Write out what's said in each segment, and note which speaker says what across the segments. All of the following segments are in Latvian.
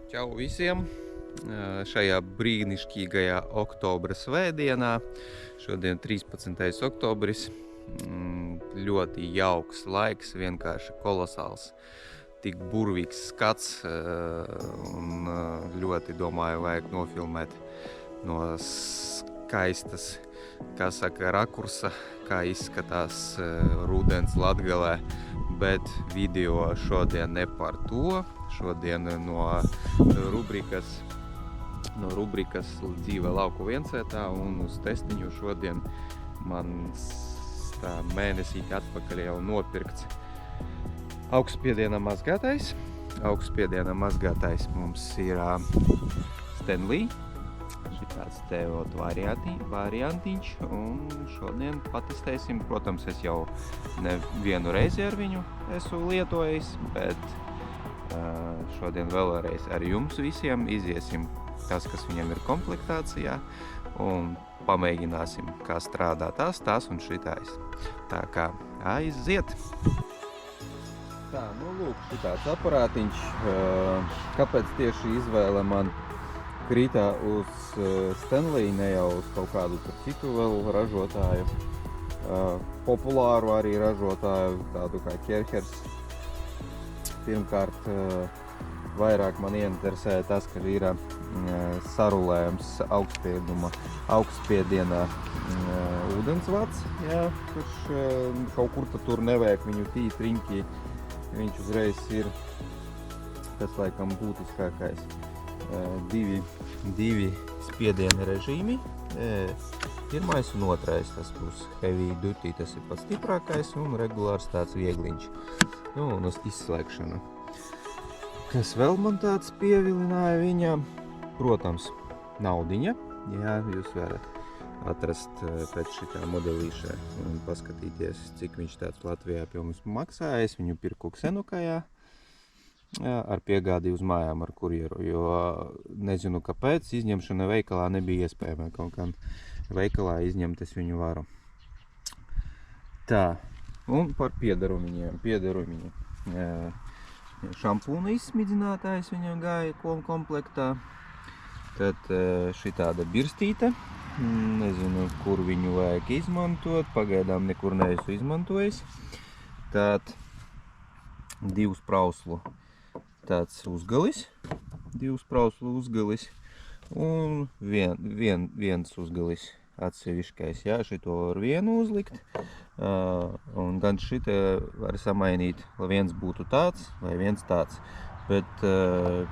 Speaker 1: Čau visiem! Šajā brīnišķīgajā oktobra svētdienā, šodien 13. oktobris, ļoti jauks laiks, vienkārši kolosāls, tik burvīgs skats un ļoti, domāju, vajag nofilmēt no skaistas, kā saka, rakursa, kā izskatās rudens Latgalē, bet video šodien ne par to. Šodien no rubrikas dzīve lauku viensētā un uz testiņu šodien man mēnesīti atpakaļ jau nopirkts augstspiediena mazgātais. Augstspiediena mazgātais mums ir Stanley, šitāds tevot variantiņš, un šodien patestēsim. Protams, es jau nevienu reizi ar viņu esmu lietojis, bet šodien vēlreiz ar jums visiem iziesim tas, kas viņam ir komplektācijā, un pamēģināsim, kā strādā tās un šitais. Tā kā aiziet! Tā, lūk, šitāds aparātiņš. Kāpēc tieši izvēle man krītā uz Stanley, ne jau uz kaut kādu citu vēl ražotāju, populāru arī ražotāju, tādu kā Kerhers. Pirmkārt, vairāk man ieinteresēja tas, ka ir sarulējums augstspiedienā ūdensvads, kurš kaut kur tur nevajag viņu tīt riņķī. Viņš uzreiz ir, tas laikam būtiskākais, divi spiediena režīmi. Pirmais un otrais, tas būs heavy duty, tas ir pats stiprākais, un regulārs tāds viegliņš. Un uz izslēgšanu. Kas vēl man tāds pievilināja viņam? Protams, naudiņa. Jā, jūs varat atrast pēc šitā modelīšā un paskatīties, cik viņš tāds Latvijā pie mums maksāja. Es viņu pirku Ksenukajā ar piegādi uz mājām ar kurjeru, jo nezinu kāpēc, izņemšana veikalā nebija iespējama. Kaut kā veikalā izņemt es viņu varu. Tā. Un par piederumiņiem. Šampūna izsmidzinātājs viņam gāja komplektā. Tad šitāda birstīte. Nezinu, kur viņu vajag izmantot. Pagaidām nekur neesmu izmantojis. Tad divu sprauslu tāds uzgalis. Un viens uzgalis atsevišķais. Jā, šito var vienu uzlikt. Un gan šite var samainīt, lai viens būtu tāds vai viens tāds. Bet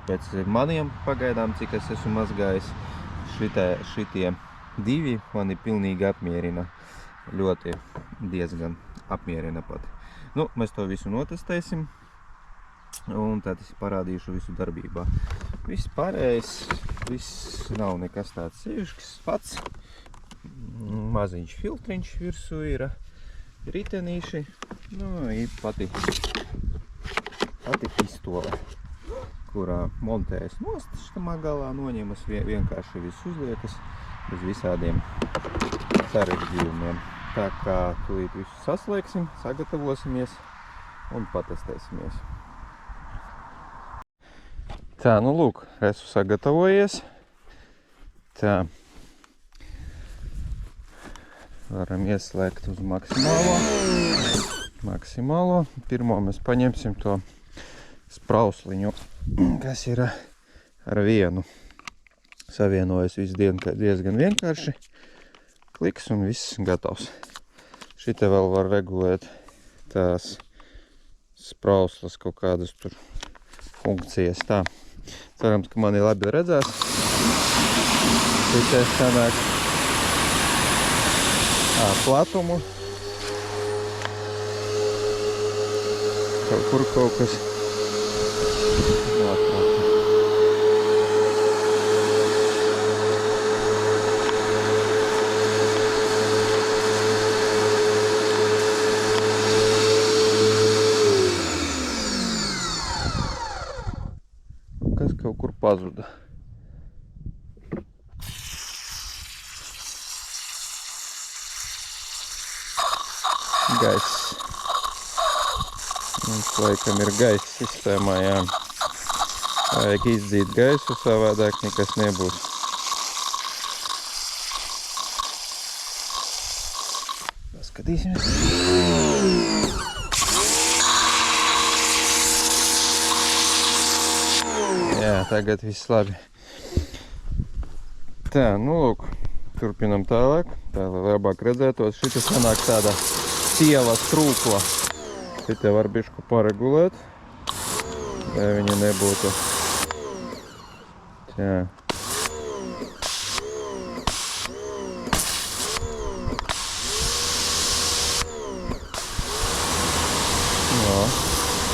Speaker 1: pēc maniem pagaidām, cik es esmu mazgājis, šitie divi mani pilnīgi apmierina. Ļoti diezgan apmierina pat. Mēs to visu notestēsim. Un tad es parādīšu visu darbībā. Viss pārējais, viss nav nekas tāds sevišķs pats. Maziņš filtriņš virsū ir, ritenīši, ir pati pistole, kurā montējas nost šitamā galā, noņemas, vienkārši viss uzliekas bez visādiem sarežģījumiem. Tā kā tūlīt visu saslēgsim, sagatavosimies un patestēsimies. Tā, lūk, esmu sagatavojies. Tā. Varam ieslēgt uz maksimālo. Pirmo mēs paņemsim to sprausliņu, kas ir ar vienu. Savienojas viss diezgan vienkārši. Kliks un viss gatavs. Šite vēl var regulēt tās sprauslas kaut kādas tur funkcijas. Tā. Cerams, ka mani labi redzās. Šite sanāk platumu. Kaut kas notrauc. Kas kaut kur pazuda. Gaiss. Mums laikam ir gaiss sistēmā, jā. Vajag izdzīt gaisu, savādāk nekas nebūs. Paskatīsimies. Jā, tagad viss labi. Tā, nu lūk, turpinam tālāk, tā lai labāk redzētos. Šita sanāk tāda sievas trūkla. Šita var bišku paregulēt, lai viņa nebūtu. Tā. No,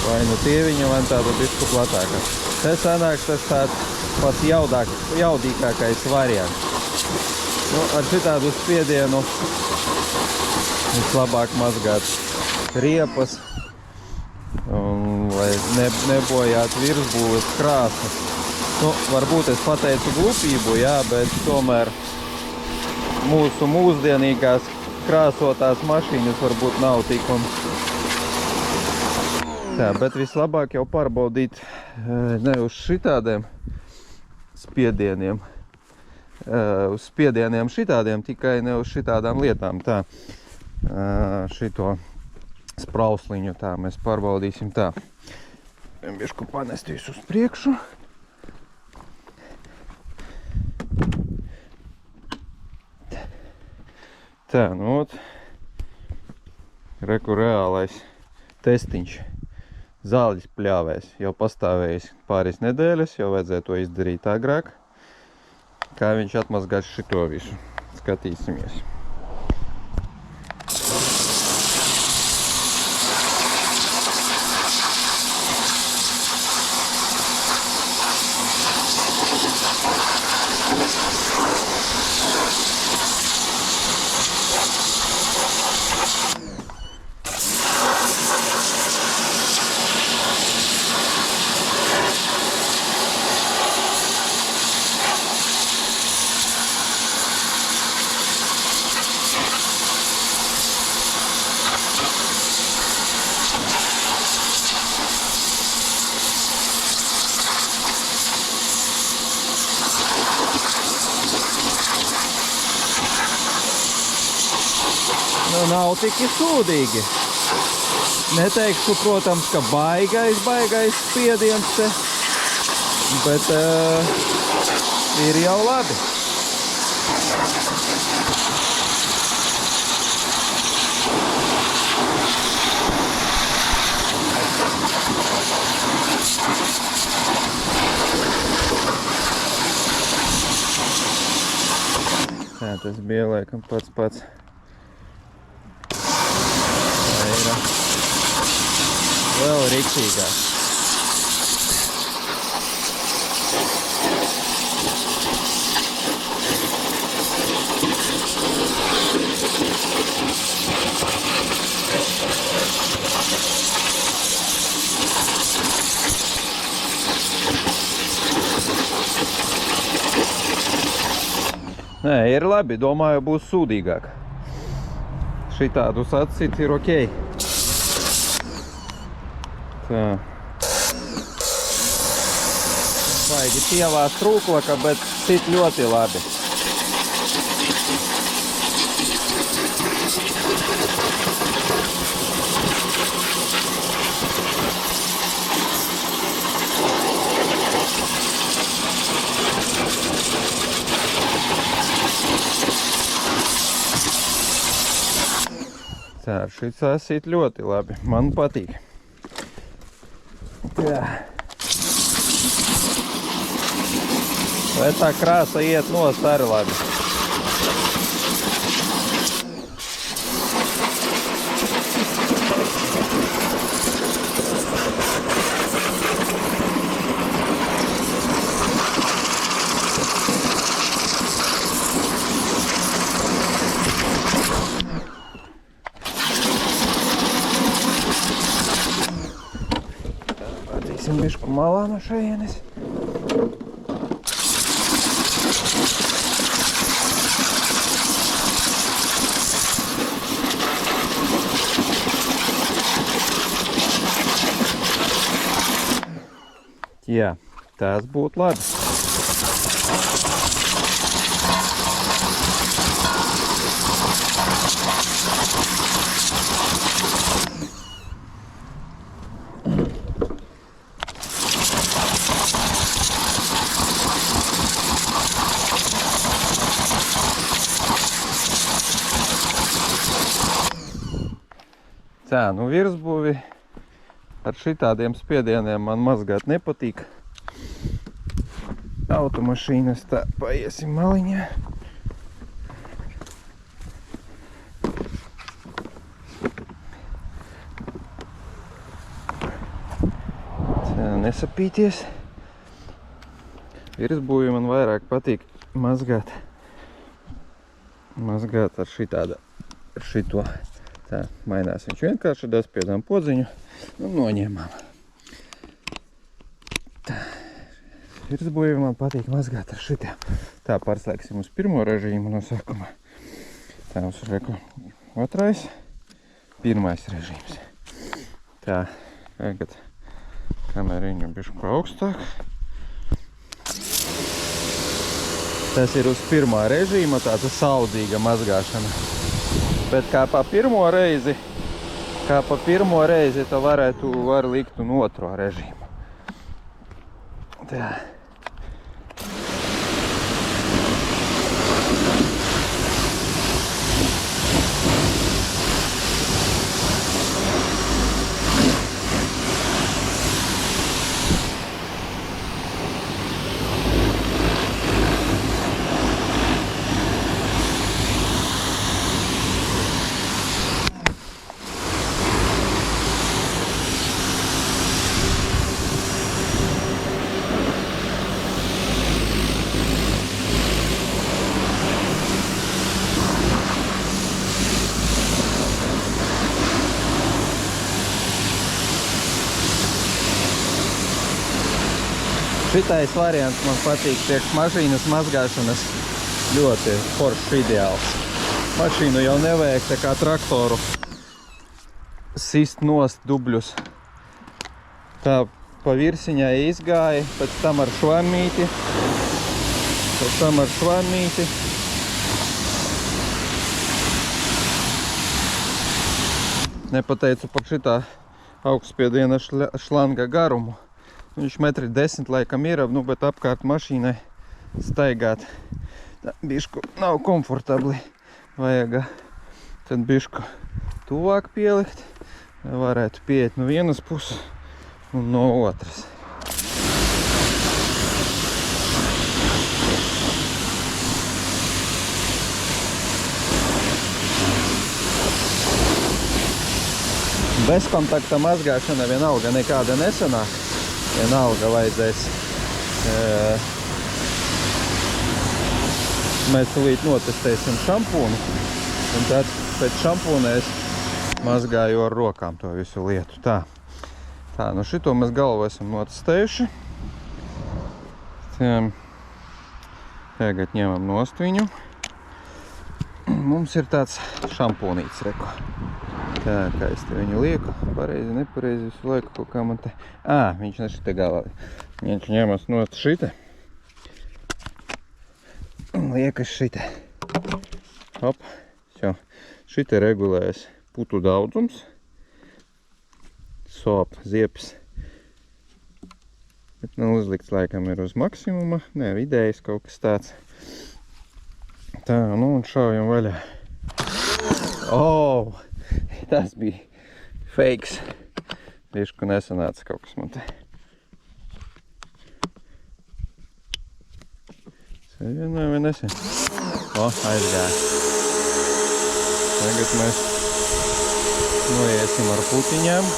Speaker 1: vai nu tieviņa, vai tāda bišku platāka. Te sanāks tas tāds pats jaudīgākais variants. Nu, ar šitādu spiedienu vislabāk mazgāt riepas, un, lai nebojātu virsbūves krāsas. Nu, varbūt es pateicu glupību, jā, bet tomēr mūsu mūsdienīgās krāsotās mašīnas varbūt nav tik un... Tā, bet vislabāk jau pārbaudīt ne uz šitādiem spiedieniem, uz spiedieniem šitādiem, tikai ne uz šitādām lietām. Tā, šito sprausliņu tā mēs pārbaudīsim tā. Bišku panest visu uz priekšu. Tā, nu ot, reku reālais testiņš. Zāļas pļāvēs jau pastāvējis pāris nedēļas, jau vajadzēja to izdarīt agrāk. Kā viņš atmazgās šito visu. Skatīsimies. Nu, nav tik sūdīgi. Neteikšu, protams, ka baigais spiediens te, bet ir jau labi. Tā, tas bija laikam pats. Vēl riktīgāk. Nē, ir labi, domāju, būs sūdīgāk. Šitādus atcīt ir ok. Tā. Baigi tievās trūklaka, bet sit ļoti labi. Tā, šis sit ļoti labi. Man patīk. Jā. Vai tā krāsa iet nost arī labi. Patīsim bišku malā no šajienes. Jā, Tas būtu labi. Tā, nu virsbūvi ar šitādiem spiedieniem man mazgāt nepatīk. Automašīnas tā paiesim maliņā. Tā, nesapīties. Virsbūvi man vairāk patīk mazgāt ar šitādu, ar šito. Tā, mainās viņš vienkārši, daspiedām podziņu un noņemam. Tā, virsbūvi man patīk mazgāt ar šitiem. Tā, pārslēgsim uz pirmo režīmu no sākuma. Tā, uz reku otrais, pirmais režīms. Tā, tagad kameriņu bišku augstāk. Tas ir uz pirmā režīma, tāda saudzīga mazgāšana. Bet kā pa pirmo reizi, to var likt un otro režīmu. Tā. Šitais variants man patīk priekš mašīnas mazgāšanas ļoti foršs ideāls. Mašīnu jau nevajag tā kā traktoru sist nost dubļus. Tā pa virsiņai izgāja, pēc tam ar švammīti. Nepateicu par šitā augstspiediena šlanga garumu. Viņš 1,10 m laikam ir, nu, bet apkārt mašīnai staigāt bišku nav komfortabli. Vajag tad bišku tuvāk pielikt, varētu pieiet no vienas puses un no otras. Bezkontakta mazgāšana vienalga nekāda nesanāk. Vienalga vajadzēs. Mēs tūlīt notestēsim šampūnu. Un tad pēc šampūna es mazgāju ar rokām to visu lietu. Tā, nu šito mēs galvu esam notestējuši. Tagad ņemam nost viņu. Mums ir tāds šampūnīts, reku. Tā, kā es te viņu lieku, pareizi, nepareizi, visu laiku kaut kā man te... Viņš ne šite galā. Viņš ņemas nost šite. Liekas šite. Hop, jau. Šite regulējas putu daudzums. Sop, ziepes. Bet nav uzlikts laikam ir uz maksimuma. Nē, vidējais kaut kas tāds. Tā, nu un šaujam vaļā. Tas bija fakes. Bišku nesanāca kaut kas man te. Savienoja vai nesen? Aizgāja. Tagad mēs noiesim ar putiņām.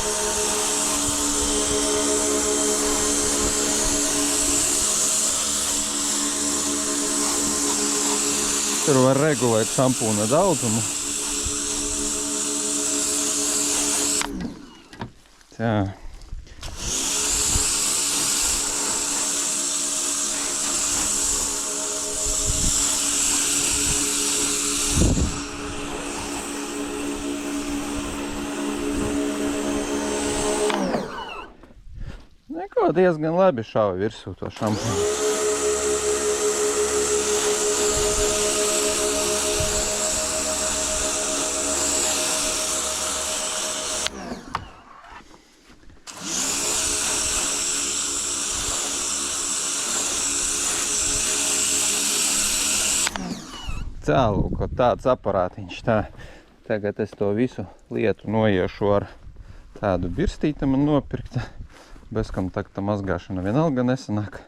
Speaker 1: Tur var regulēt šampūna daudzumu. Tā. Neko, diezgan labi šauja virsū to šampūnu. Tā, lūk, tāds aparātiņš. Tā, tagad es to visu lietu noiešu ar tādu birstīti man nopirkta. Bezkontakta mazgāšana vienalga nesanāk.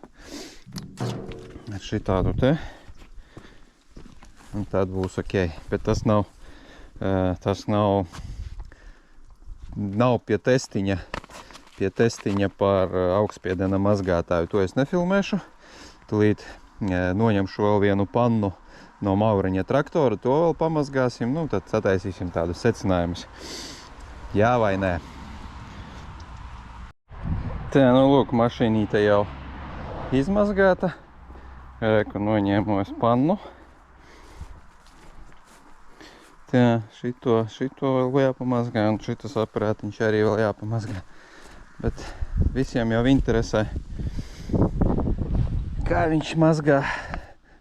Speaker 1: Ar šitādu te. Un tad būs ok. Bet tas nav pie testiņa par augstspiediena mazgātāju. To es nefilmēšu. Tūlīt noņemšu vēl vienu pannu no Mauriņa traktora, to vēl pamazgāsim, nu tad sataisīsim tādus secinājumus. Jā vai nē? Tā, nu lūk, mašīnīte jau izmazgāta. Reku noņēmos pannu. Tā, šito vēl jāpamazgā, un šitas aparātiņš arī vēl jāpamazgā. Bet visiem jau interesē, kā viņš mazgā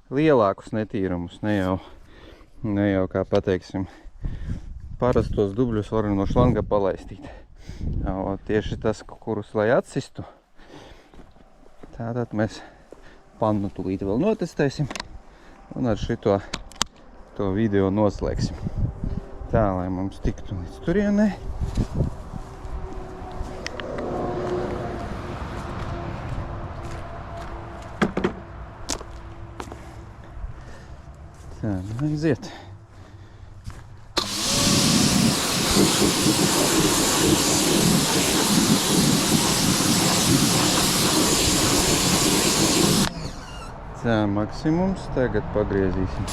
Speaker 1: lielākus netīrumus, ne jau kā pateiksim, parastos dubļus var no šlanga palaistīt. Tieši tas, kurus lai atsistu. Tātad mēs pannu tūlīt vēl notestēsim un ar šito to video noslēgsim. Tā, lai mums tiktu līdz turienei. Tā, aiziet. Tā, maksimums. Tagad pagriezīsim.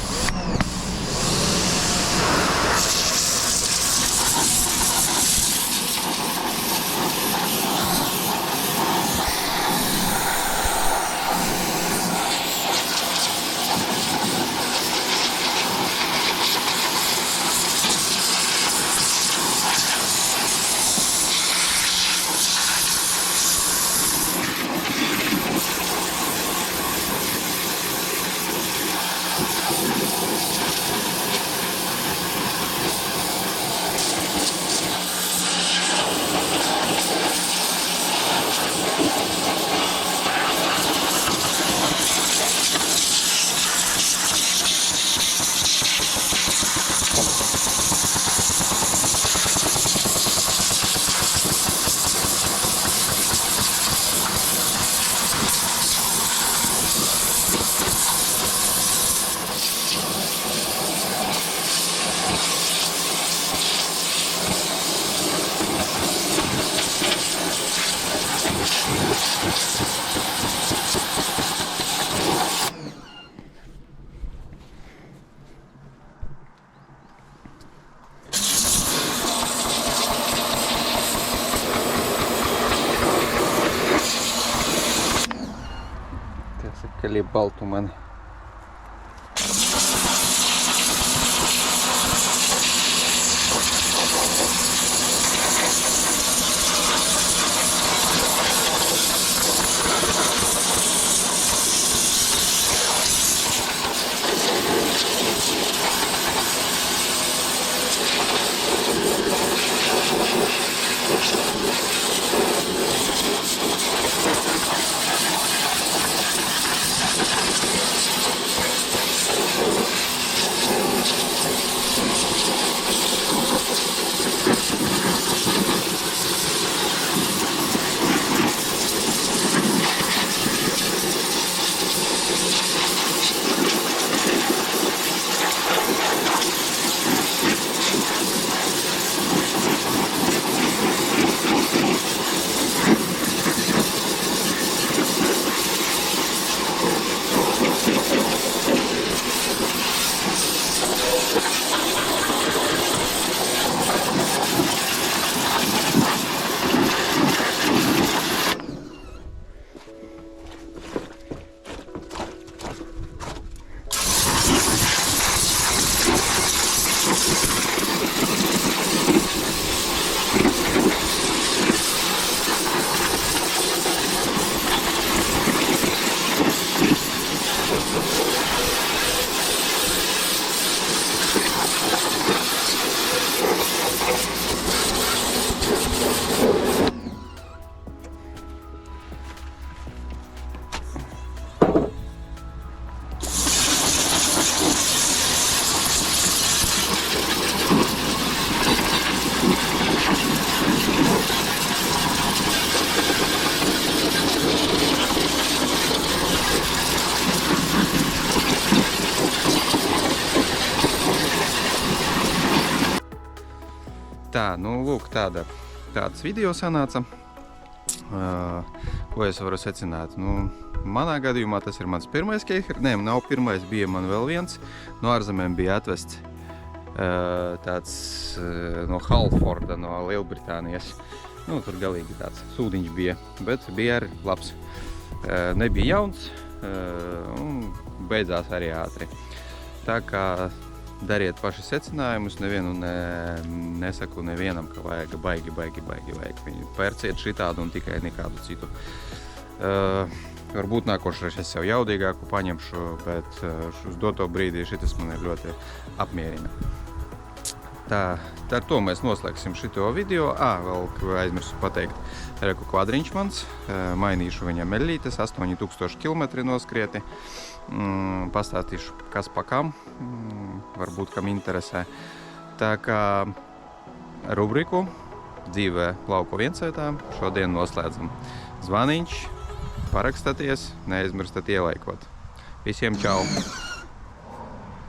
Speaker 1: Baltu mani. Tā, nu, lūk, tāds video sanāca. Ko es varu secināt? Nu, manā gadījumā tas ir mans pirmais keihers. Nē, nav pirmais, bija man vēl viens. No ārzemēm bija atvests tāds no Halforda, no Lielbritānijas. Nu, tur galīgi tāds sūdiņš bija, bet bija arī labs. Nebija jauns un beidzās arī ātri. Tā kā dariet paši secinājumus, nevienu nesaku nevienam, ka vajag baigi vajag. Viņu pērciet šitādu un tikai nekādu citu. Varbūt nākošais es sev jaudīgāku paņemšu, bet uz doto brīdī šitas man ir ļoti apmierina. Tā ar to mēs noslēgsim šito video. Vēl aizmirsu pateikt, reku kvadriņš mans, mainīšu viņam eļļītes, 8000 km noskrieti. Pastāstīšu, kas pa kam, varbūt kam interesē. Tā kā rubriku dzīvē lauku viensētā šodien noslēdzam. Zvaniņš, parakstaties, neaizmirstat ielaikot. Visiem čau!